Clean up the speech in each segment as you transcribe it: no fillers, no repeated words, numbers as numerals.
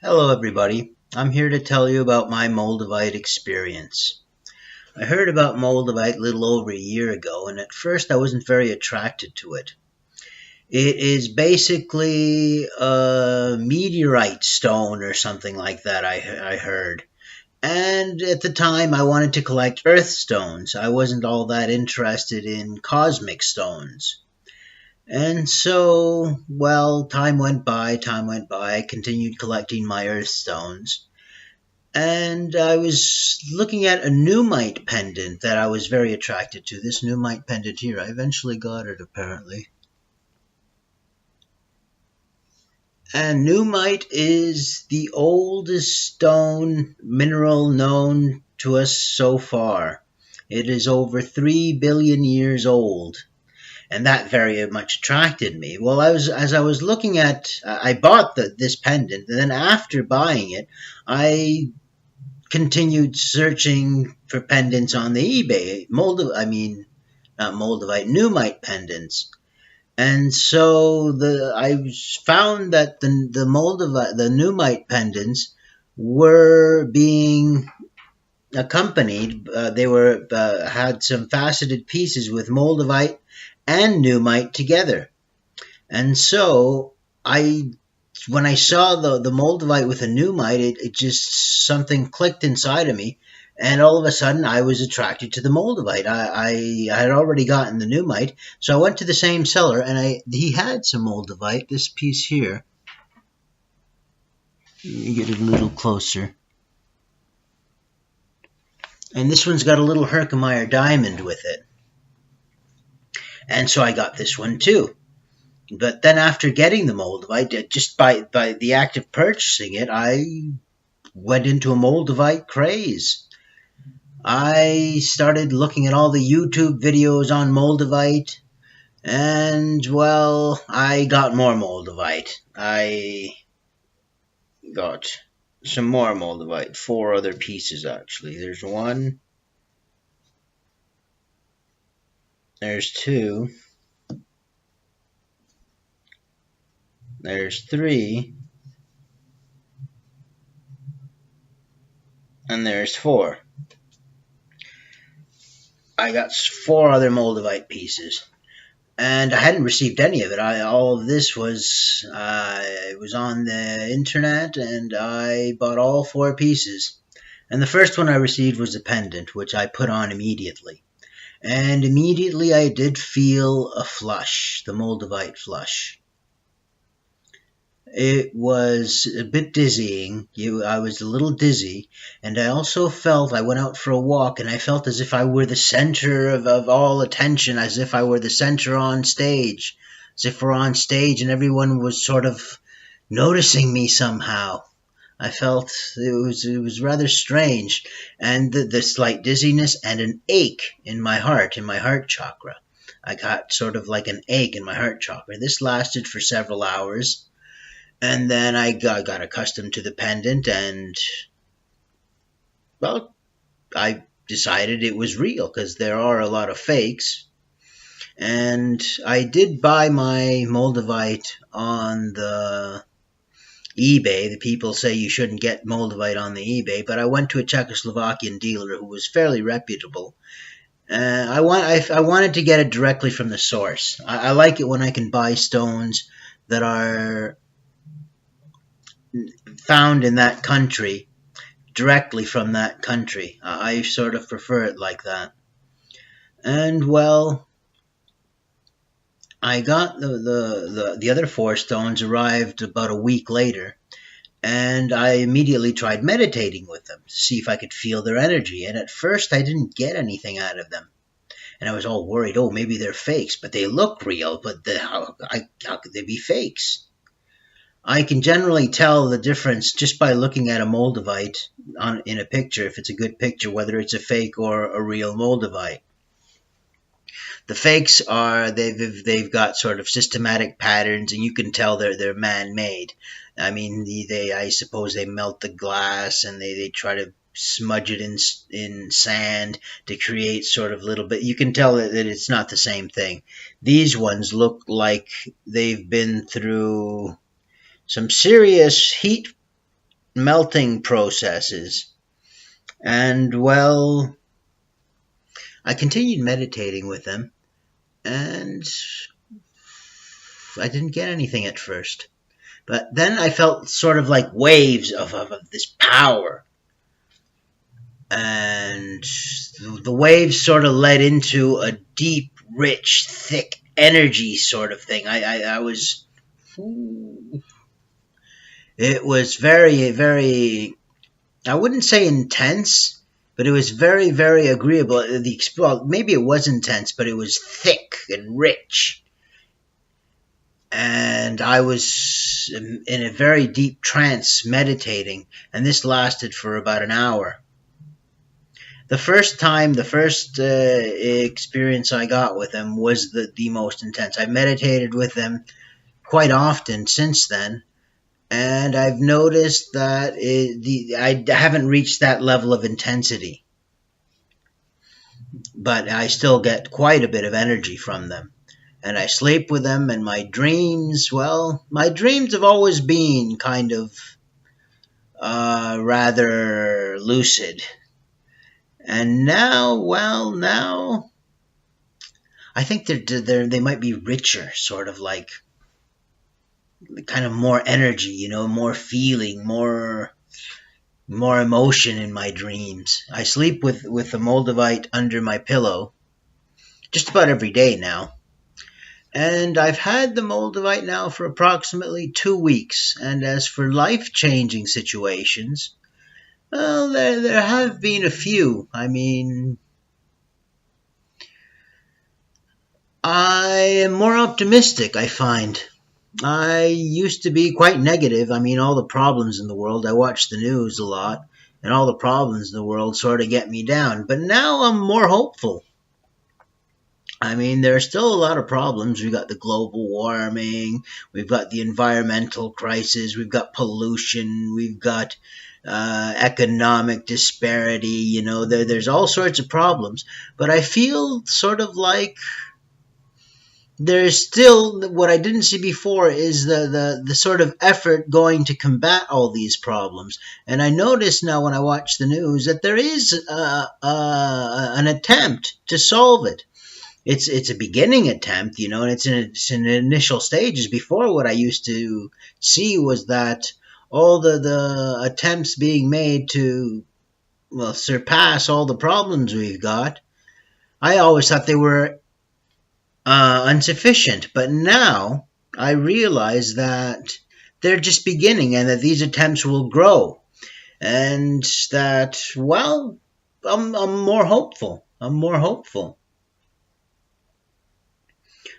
Hello, everybody. I'm here to tell you about my Moldavite experience. I heard about Moldavite a little over a year ago, and at first I wasn't very attracted to it. It is basically a meteorite stone or something like that, I heard. And at the time, I wanted to collect earth stones. I wasn't all that interested in cosmic stones. And so, well, time went by. I continued collecting my earth stones. And I was looking at a Numite pendant that I was very attracted to. This Numite pendant here, I eventually got it apparently. And Numite is the oldest stone mineral known to us so far. It is over 3 billion years old. And that very much attracted me. Well, as I was looking at, I bought this pendant, and then after buying it, I continued searching for pendants on the eBay. Not Moldavite, Numite pendants. And so I found that the Numite pendants were being accompanied. They were had some faceted pieces with Moldavite and Numite together. And so when I saw the Moldavite with a Numite, it just something clicked inside of me, and all of a sudden I was attracted to the Moldavite. I had already gotten the Numite, so I went to the same seller, and he had some Moldavite. This piece here. Let me get it a little closer. And this one's got a little Herkimer diamond with it. And so I got this one too. But then after getting the Moldavite, just by the act of purchasing it, I went into a Moldavite craze. I started looking at all the YouTube videos on Moldavite, and, well, I got more Moldavite. I got some more Moldavite, 4 other pieces, actually. There's 1. There's 2. There's 3. And there's 4. I got 4 other Moldavite pieces. And I hadn't received any of it. All of this was, it was on the internet, and I bought all 4 pieces. And the first one I received was a pendant, which I put on immediately. And immediately I did feel a flush, the Moldavite flush. It was a bit dizzying. I was a little dizzy, and I also felt, I went out for a walk, and I felt as if I were the center of all attention, as if I were the center on stage, as if we're on stage and everyone was sort of noticing me somehow. I felt it was rather strange, and the slight dizziness and an ache in my heart chakra. I got sort of like an ache in my heart chakra. This lasted for several hours. And then I got accustomed to the pendant, and, well, I decided it was real, because there are a lot of fakes. And I did buy my Moldavite on the eBay. The people say you shouldn't get Moldavite on the eBay, but I went to a Czechoslovakian dealer who was fairly reputable. I wanted to get it directly from the source. I like it when I can buy stones that are found in that country, directly from that country. I sort of prefer it like that. And, well, I got the other 4 stones arrived about a week later, and I immediately tried meditating with them to see if I could feel their energy. And at first I didn't get anything out of them. And I was all worried, oh, maybe they're fakes, but they look real, but how could they be fakes? I can generally tell the difference just by looking at a Moldavite in a picture, if it's a good picture, whether it's a fake or a real Moldavite. The fakes are, they've got sort of systematic patterns, and you can tell they're man-made. I mean, I suppose they melt the glass, and they try to smudge it in sand to create sort of little bit. You can tell that it's not the same thing. These ones look like they've been through some serious heat melting processes. And well, I continued meditating with them, and I didn't get anything at first. But then I felt sort of like waves of this power. And the waves sort of led into a deep, rich, thick energy sort of thing. I was. It was very, very. I wouldn't say intense, but it was very, very agreeable. Well, maybe it was intense, but it was thick and rich. And I was in a very deep trance meditating, and this lasted for about an hour. The first experience I got with them was the most intense. I meditated with them quite often since then, and I've noticed that I haven't reached that level of intensity, but I still get quite a bit of energy from them. And I sleep with them, and my dreams, well, my dreams have always been kind of rather lucid. And now, well, now I think they might be richer, sort of like kind of more energy, more feeling, more emotion in my dreams. I sleep with the Moldavite under my pillow just about every day now. And I've had the Moldavite now for approximately 2 weeks. And as for life-changing situations, well, there have been a few. I mean, I am more optimistic, I find. I used to be quite negative. I mean, all the problems in the world, I watch the news a lot, and all the problems in the world sort of get me down. But now I'm more hopeful. I mean, there are still a lot of problems. We've got the global warming, we've got the environmental crisis, we've got pollution, we've got economic disparity, there's all sorts of problems. But I feel sort of like there's still, what I didn't see before is the sort of effort going to combat all these problems. And I notice now when I watch the news that there is an attempt to solve it. It's a beginning attempt, and it's in initial stages. Before, what I used to see was that all the attempts being made to, well, surpass all the problems we've got, I always thought they were insufficient. But now I realize that they're just beginning, and that these attempts will grow, and that, well, I'm more hopeful. I'm more hopeful.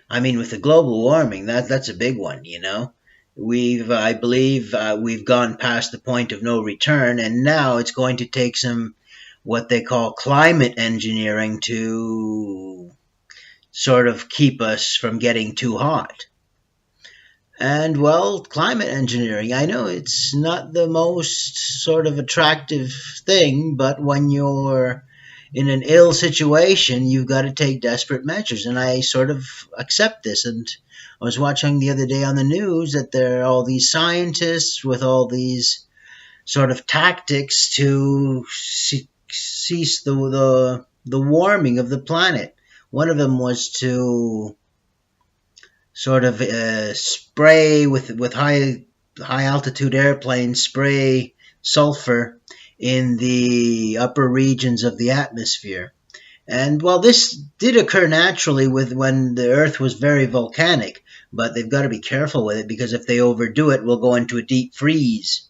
I mean, with the global warming, that's a big one, I believe, we've gone past the point of no return, and now it's going to take some, what they call climate engineering, to sort of keep us from getting too hot. And, well, climate engineering, I know it's not the most sort of attractive thing, but when you're in an ill situation, you've got to take desperate measures. And I sort of accept this. And I was watching the other day on the news that there are all these scientists with all these sort of tactics to cease the warming of the planet. One of them was to sort of spray with high altitude airplanes, spray sulfur in the upper regions of the atmosphere. And well, this did occur naturally when the Earth was very volcanic, but they've got to be careful with it, because if they overdo it, we'll go into a deep freeze.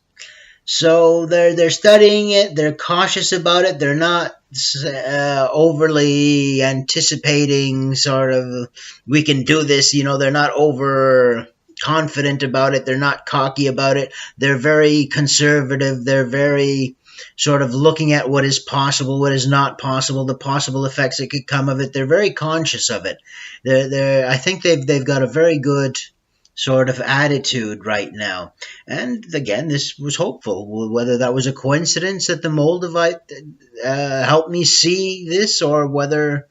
So they're studying it. They're cautious about it. They're not overly anticipating sort of, we can do this. They're not over confident about it. They're not cocky about it. They're very conservative. They're very sort of looking at what is possible, what is not possible, the possible effects that could come of it. They're very conscious of it. I think they've got a very good sort of attitude right now. And again, this was hopeful. Whether that was a coincidence that the Moldavite helped me see this, or whether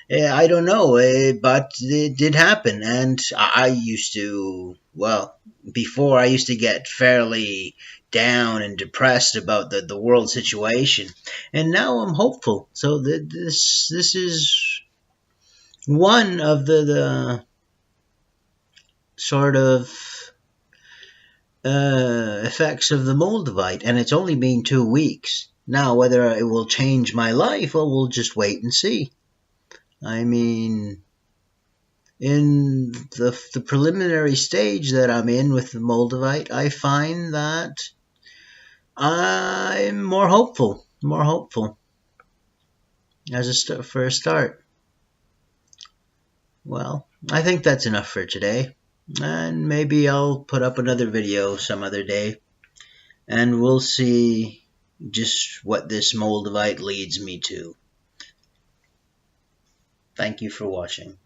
I don't know, but it did happen. And I used to, well, before I used to get fairly down and depressed about the world situation. And now I'm hopeful. So this is one of the sort of effects of the Moldavite. And it's only been 2 weeks. Now, whether it will change my life, well, we'll just wait and see. I mean, in the preliminary stage that I'm in with the Moldavite, I find that I'm more hopeful as for a start. Well, I think that's enough for today, and maybe I'll put up another video some other day, and we'll see just what this Moldavite leads me to. Thank you for watching.